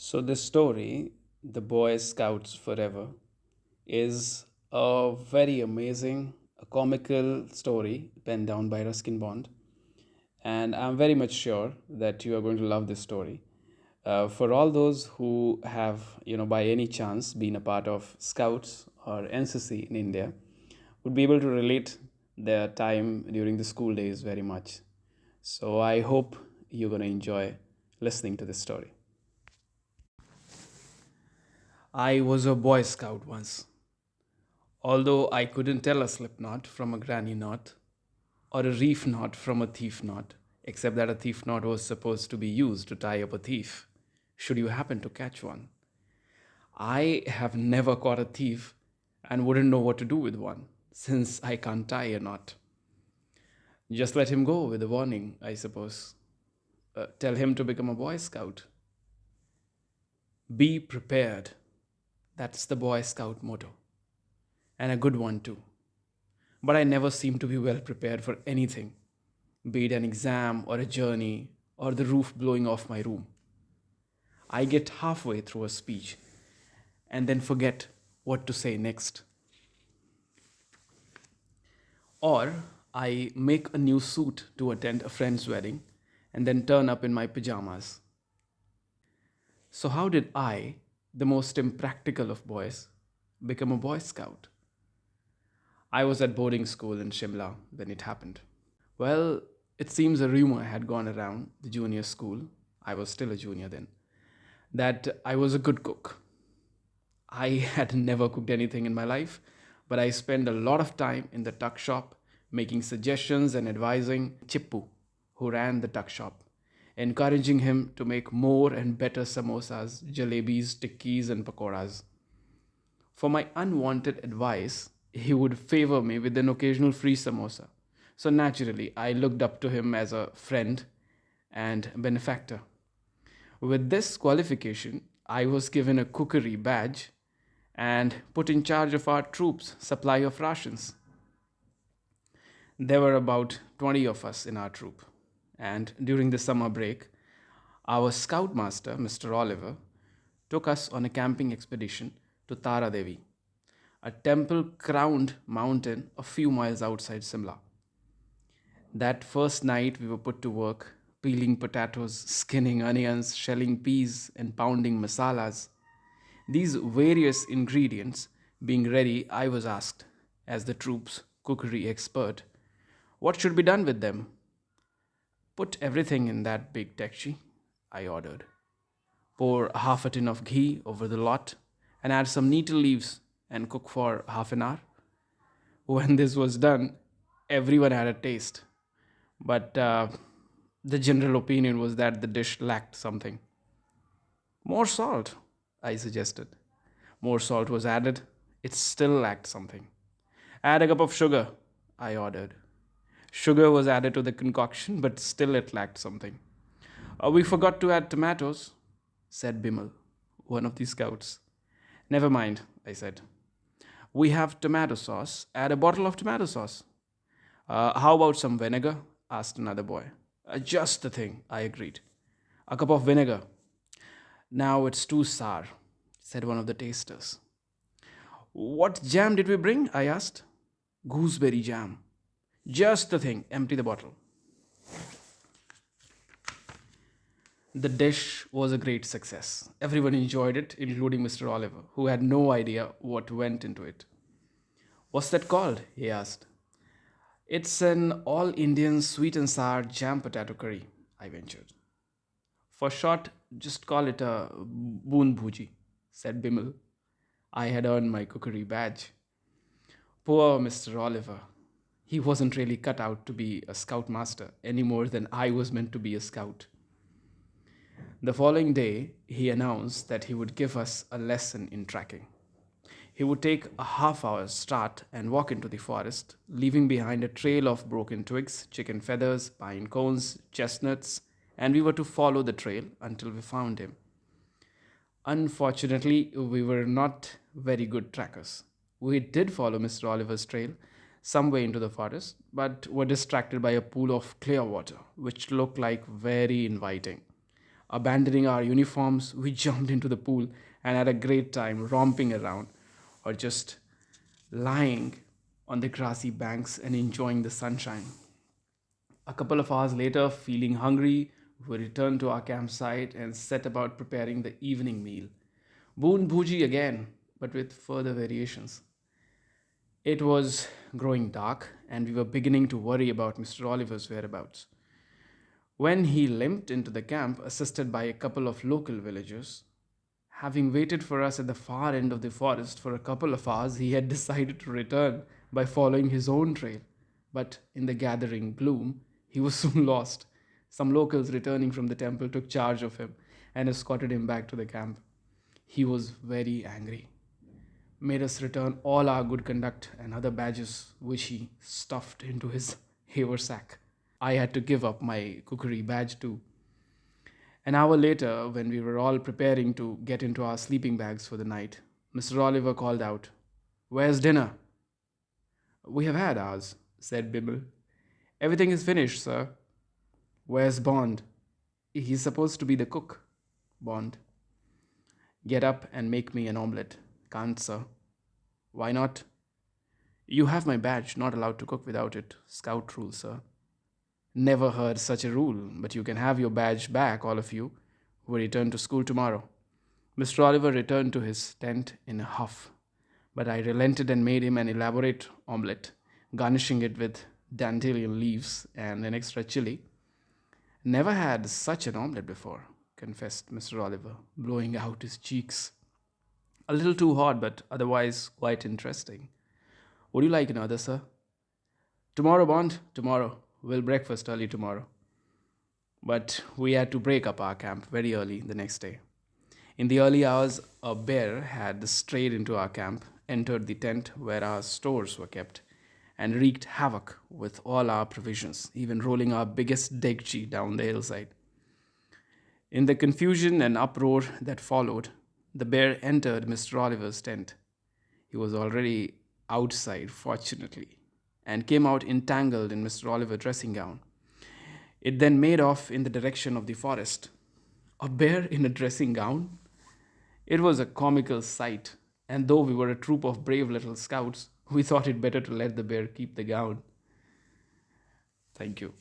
So, this story, The Boy Scouts Forever, is a very amazing, a comical story penned down by Ruskin Bond. And I'm very much sure that you are going to love this story. For all those who have, by any chance been a part of Scouts or NCC in India, would be able to relate their time during the school days very much. So I hope you're going to enjoy listening to this story. I was a Boy Scout once. Although I couldn't tell a slip knot from a granny knot, or a reef knot from a thief knot, except that a thief knot was supposed to be used to tie up a thief, should you happen to catch one. I have never caught a thief and wouldn't know what to do with one, since I can't tie a knot. Just let him go with a warning, I suppose. Tell him to become a Boy Scout. Be prepared. That's the Boy Scout motto. And a good one too. But I never seem to be well prepared for anything, be it an exam or a journey or the roof blowing off my room. I get halfway through a speech and then forget what to say next. Or I make a new suit to attend a friend's wedding and then turn up in my pajamas. So, how did I, the most impractical of boys, become a Boy Scout? I was at boarding school in Shimla when it happened. Well, it seems a rumor had gone around the junior school, I was still a junior then, that I was a good cook. I had never cooked anything in my life, but I spent a lot of time in the tuck shop making suggestions and advising Chippu, who ran the tuck shop, encouraging him to make more and better samosas, jalebis, tikkis, and pakoras. For my unwanted advice, he would favor me with an occasional free samosa. So naturally, I looked up to him as a friend and benefactor. With this qualification, I was given a cookery badge and put in charge of our troops' supply of rations. There were about 20 of us in our troop, and during the summer break, our scoutmaster, Mr. Oliver, took us on a camping expedition to Tara Devi, a temple crowned mountain a few miles outside Simla. That first night, we were put to work peeling potatoes, skinning onions, shelling peas, and pounding masalas. These various ingredients being ready, I was asked, as the troop's cookery expert, what should be done with them? Put everything in that big tekchi, I ordered. Pour half a tin of ghee over the lot and add some nettle leaves and cook for half an hour. When this was done, everyone had a taste, but the general opinion was that the dish lacked something. More salt, I suggested. More salt was added. It still lacked something. Add a cup of sugar, I ordered. Sugar was added to the concoction, but still it lacked something. We forgot to add tomatoes, said Bimal, one of the scouts. Never mind, I said. We have tomato sauce. Add a bottle of tomato sauce. How about some vinegar? Asked another boy. Just the thing, I agreed. A cup of vinegar. Now it's too sour, said one of the tasters. What jam did we bring? I asked. Gooseberry jam. Just the thing, empty the bottle. The dish was a great success. Everyone enjoyed it, including Mr. Oliver, who had no idea what went into it. What's that called? He asked. It's an all Indian sweet and sour jam potato curry, I ventured. For short, just call it a boon bhuji, said Bimal. I had earned my cookery badge. Poor Mr. Oliver. He wasn't really cut out to be a scoutmaster any more than I was meant to be a scout. The following day, he announced that he would give us a lesson in tracking. He would take a half hour's start and walk into the forest, leaving behind a trail of broken twigs, chicken feathers, pine cones, chestnuts, and we were to follow the trail until we found him. Unfortunately, we were not very good trackers. We did follow Mr. Oliver's trail some way into the forest, but were distracted by a pool of clear water, which looked like very inviting. Abandoning our uniforms, we jumped into the pool and had a great time romping around or just lying on the grassy banks and enjoying the sunshine. A couple of hours later, feeling hungry, we returned to our campsite and set about preparing the evening meal. Boon bhuji again, but with further variations. It was growing dark, and we were beginning to worry about Mr. Oliver's whereabouts. When he limped into the camp, assisted by a couple of local villagers, having waited for us at the far end of the forest for a couple of hours, he had decided to return by following his own trail. But in the gathering gloom, he was soon lost. Some locals returning from the temple took charge of him and escorted him back to the camp. He was very angry, made us return all our good conduct and other badges, which he stuffed into his haversack. I had to give up my cookery badge too. An hour later, when we were all preparing to get into our sleeping bags for the night, Mr. Oliver called out, "Where's dinner?" "We have had ours," said Bibble. "Everything is finished, sir." "Where's Bond?" "He's supposed to be the cook." "Bond." "Get up and make me an omelette." "Can't, sir." "Why not?" "You have my badge, not allowed to cook without it. Scout rule, sir." "Never heard such a rule, but you can have your badge back, all of you. We return to school tomorrow." Mr. Oliver returned to his tent in a huff, but I relented and made him an elaborate omelette, garnishing it with dandelion leaves and an extra chili. "Never had such an omelette before," confessed Mr. Oliver, blowing out his cheeks. "A little too hot, but otherwise quite interesting. Would you like another, sir?" "Tomorrow, Bond, tomorrow. We'll breakfast early tomorrow." But we had to break up our camp very early the next day. In the early hours, a bear had strayed into our camp, entered the tent where our stores were kept, and wreaked havoc with all our provisions, even rolling our biggest degchi down the hillside. In the confusion and uproar that followed, the bear entered Mr. Oliver's tent. He was already outside, fortunately, and came out entangled in Mr. Oliver's dressing gown. It then made off in the direction of the forest. A bear in a dressing gown? It was a comical sight, and though we were a troop of brave little scouts, we thought it better to let the bear keep the gown. Thank you.